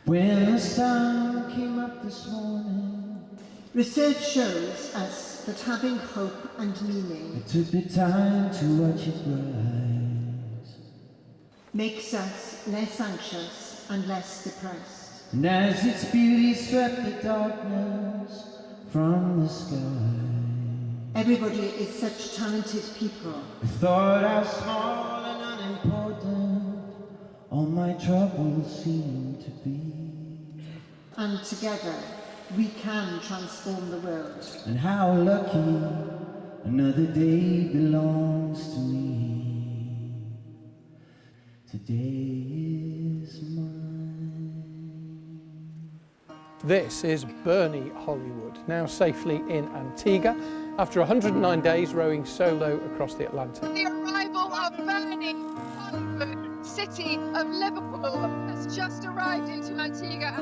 When the sun came up this morning, research shows us that having hope and meaning I took the time to watch it rise. makes us less anxious and less depressed. And as its beauty swept the darkness from the sky, Everybody is such talented people. I thought how small and unimportant all my troubles seemed to be. And together we can transform the world. And how lucky another day belongs to me. Today is mine. This is Bernie Hollywood, now safely in Antigua after 109 days rowing solo across the Atlantic. The arrival of Bernie Hollywood, city of Liverpool, has just arrived into Antigua.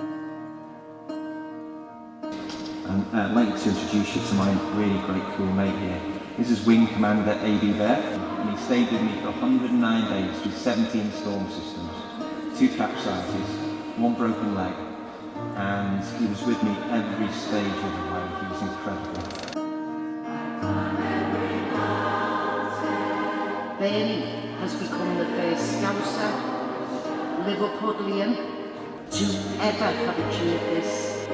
I'd like to introduce you to my really great cool mate here. This is Wing Commander AB Bear, and he stayed with me for 109 days with 17 storm systems, 2 capsizes, 1 broken leg, and he was with me every stage of the way. He was incredible. Bernie has become the first Scouser, Liverpudlian, to ever have achieved this.